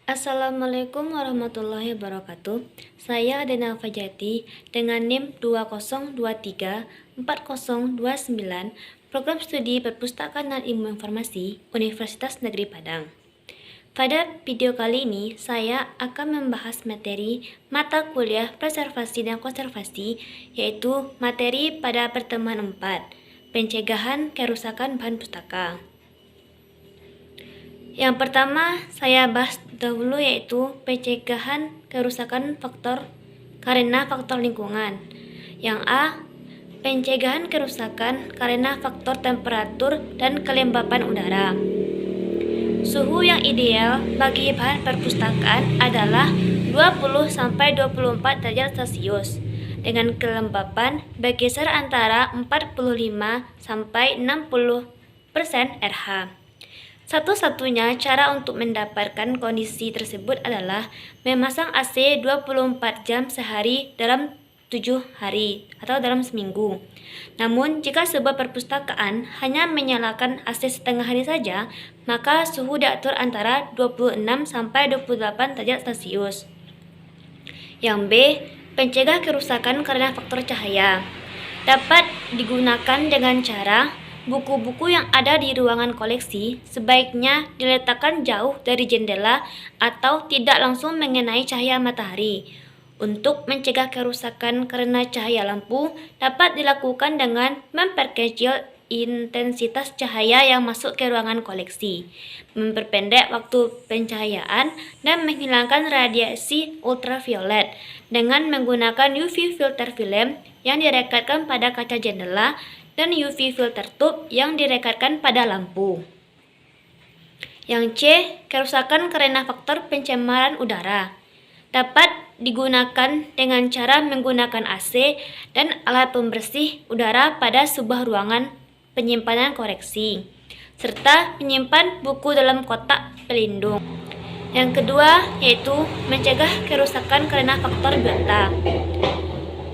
Assalamualaikum warahmatullahi wabarakatuh. Saya Dena Fajati dengan NIM 20234029, Program Studi Perpustakaan dan Ilmu Informasi Universitas Negeri Padang. Pada video kali ini, saya akan membahas materi mata kuliah Preservasi dan Konservasi, yaitu materi pada pertemuan 4, Pencegahan Kerusakan Bahan Pustaka. Yang pertama, saya bahas dahulu yaitu pencegahan kerusakan karena faktor lingkungan. Yang A, pencegahan kerusakan karena faktor temperatur dan kelembapan udara. Suhu yang ideal bagi bahan perpustakaan adalah 20-24 derajat Celcius dengan kelembapan berkisar antara 45-60% RH. Satu-satunya cara untuk mendapatkan kondisi tersebut adalah memasang AC 24 jam sehari dalam 7 hari atau dalam seminggu. Namun, jika sebuah perpustakaan hanya menyalakan AC setengah hari saja, maka suhu diatur antara 26-28 derajat Celcius. Yang B, pencegah kerusakan karena faktor cahaya. Dapat digunakan dengan cara buku-buku yang ada di ruangan koleksi sebaiknya diletakkan jauh dari jendela atau tidak langsung mengenai cahaya matahari. Untuk mencegah kerusakan karena cahaya lampu dapat dilakukan dengan memperkecil intensitas cahaya yang masuk ke ruangan koleksi, memperpendek waktu pencahayaan, dan menghilangkan radiasi ultraviolet dengan menggunakan UV filter film yang direkatkan pada kaca jendela dan UV filter tube yang direkatkan pada lampu. Yang C, kerusakan karena faktor pencemaran udara. Dapat digunakan dengan cara menggunakan AC dan alat pembersih udara pada sebuah ruangan penyimpanan koleksi, serta menyimpan buku dalam kotak pelindung. Yang kedua yaitu mencegah kerusakan karena faktor biota.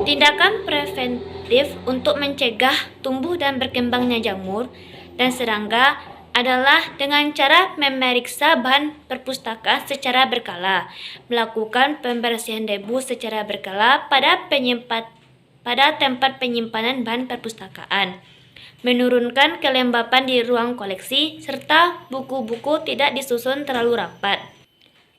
Tindakan preventif untuk mencegah tumbuh dan berkembangnya jamur dan serangga adalah dengan cara memeriksa bahan perpustakaan secara berkala, melakukan pembersihan debu secara berkala pada tempat penyimpanan bahan perpustakaan, menurunkan kelembapan di ruang koleksi, serta buku-buku tidak disusun terlalu rapat.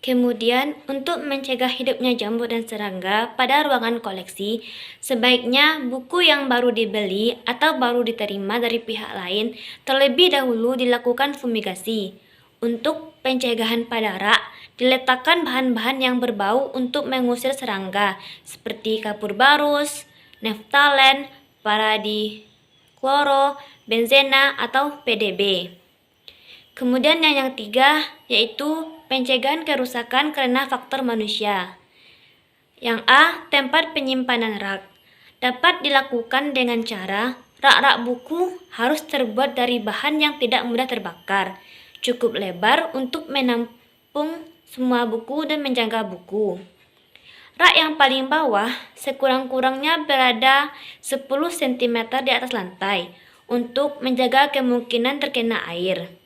Kemudian, untuk mencegah hidupnya jamur dan serangga pada ruangan koleksi, sebaiknya buku yang baru dibeli atau baru diterima dari pihak lain terlebih dahulu dilakukan fumigasi. Untuk pencegahan pada rak, diletakkan bahan-bahan yang berbau untuk mengusir serangga, seperti kapur barus, naftalen, paradikloro, benzena, atau PDB. Kemudian yang ketiga yaitu pencegahan kerusakan karena faktor manusia. Yang A, tempat penyimpanan rak. Dapat dilakukan dengan cara rak-rak buku harus terbuat dari bahan yang tidak mudah terbakar, cukup lebar untuk menampung semua buku dan menjaga buku. Rak yang paling bawah sekurang-kurangnya berada 10 cm di atas lantai untuk menjaga kemungkinan terkena air.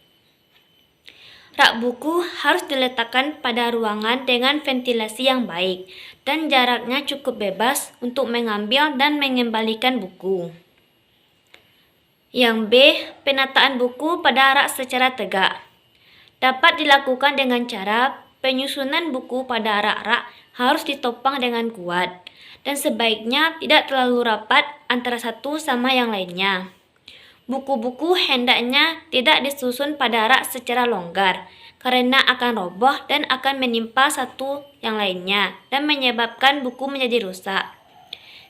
Rak buku harus diletakkan pada ruangan dengan ventilasi yang baik dan jaraknya cukup bebas untuk mengambil dan mengembalikan buku. Yang B, penataan buku pada rak secara tegak. Dapat dilakukan dengan cara penyusunan buku pada rak-rak harus ditopang dengan kuat dan sebaiknya tidak terlalu rapat antara satu sama yang lainnya. Buku-buku hendaknya tidak disusun pada rak secara longgar, karena akan roboh dan akan menimpa satu yang lainnya dan menyebabkan buku menjadi rusak.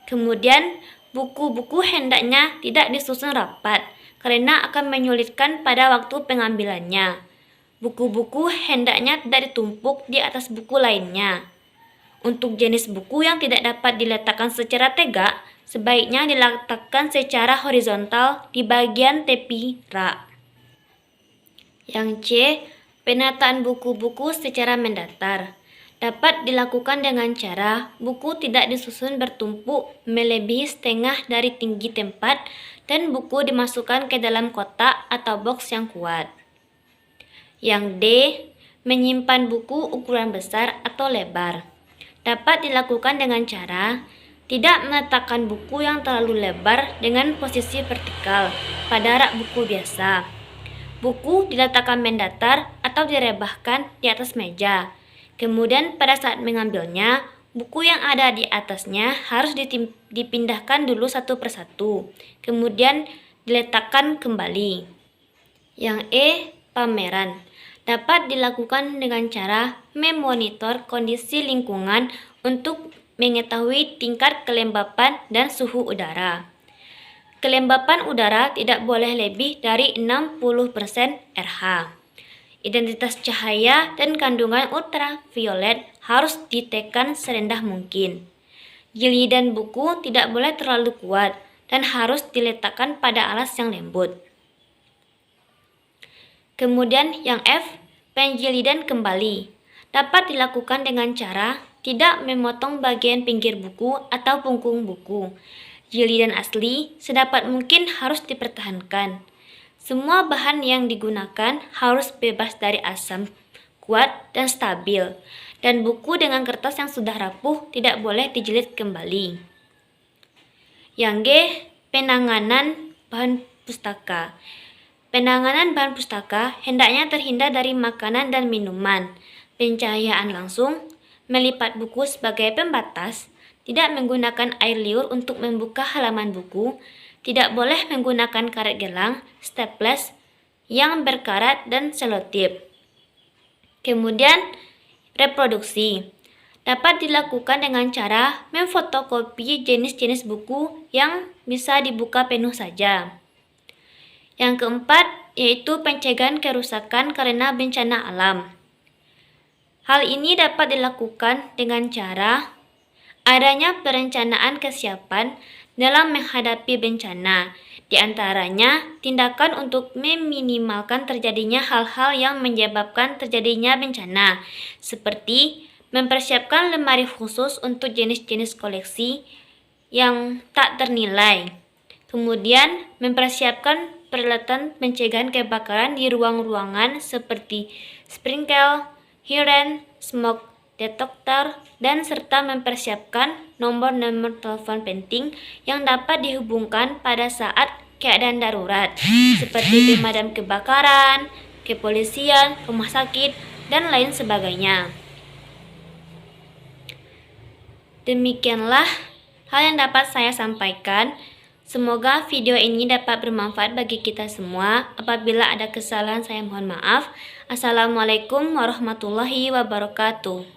Kemudian, buku-buku hendaknya tidak disusun rapat, karena akan menyulitkan pada waktu pengambilannya. Buku-buku hendaknya tidak ditumpuk di atas buku lainnya. Untuk jenis buku yang tidak dapat diletakkan secara tegak, sebaiknya diletakkan secara horizontal di bagian tepi rak. Yang C, penataan buku-buku secara mendatar. Dapat dilakukan dengan cara buku tidak disusun bertumpuk melebihi setengah dari tinggi tempat dan buku dimasukkan ke dalam kotak atau box yang kuat. Yang D, Menyimpan buku ukuran besar atau lebar dapat dilakukan dengan cara tidak meletakkan buku yang terlalu lebar dengan posisi vertikal pada rak buku biasa. Buku diletakkan mendatar atau direbahkan di atas meja. Kemudian pada saat mengambilnya, buku yang ada di atasnya harus dipindahkan dulu satu persatu. Kemudian diletakkan kembali. Yang E. Pameran dapat dilakukan dengan cara memonitor kondisi lingkungan untuk mengetahui tingkat kelembapan dan suhu udara. Kelembapan udara tidak boleh lebih dari 60% RH. Identitas cahaya dan kandungan ultraviolet harus ditekan serendah mungkin. Jilidan buku tidak boleh terlalu kuat dan harus diletakkan pada alas yang lembut. Kemudian yang F, penjilidan kembali. Dapat dilakukan dengan cara tidak memotong bagian pinggir buku atau punggung buku. Jilidan asli sedapat mungkin harus dipertahankan. Semua bahan yang digunakan harus bebas dari asam, kuat dan stabil. Dan buku dengan kertas yang sudah rapuh tidak boleh dijilid kembali. Yang G, penanganan bahan pustaka. Penanganan bahan pustaka hendaknya terhindar dari makanan dan minuman, pencahayaan langsung, melipat buku sebagai pembatas, tidak menggunakan air liur untuk membuka halaman buku, tidak boleh menggunakan karet gelang, staples yang berkarat dan selotip. Kemudian, reproduksi dapat dilakukan dengan cara memfotokopi jenis-jenis buku yang bisa dibuka penuh saja. Yang keempat, yaitu pencegahan kerusakan karena bencana alam. Hal ini dapat dilakukan dengan cara adanya perencanaan kesiapan dalam menghadapi bencana, di antaranya tindakan untuk meminimalkan terjadinya hal-hal yang menyebabkan terjadinya bencana, seperti mempersiapkan lemari khusus untuk jenis-jenis koleksi yang tak ternilai. Kemudian, mempersiapkan peralatan pencegahan kebakaran di ruang-ruangan seperti sprinkler, siren, smoke detector, dan serta mempersiapkan nomor-nomor telepon penting yang dapat dihubungkan pada saat keadaan darurat, seperti pemadam kebakaran, kepolisian, rumah sakit, dan lain sebagainya. Demikianlah hal yang dapat saya sampaikan. Semoga video ini dapat bermanfaat bagi kita semua. Apabila ada kesalahan, saya mohon maaf. Assalamualaikum warahmatullahi wabarakatuh.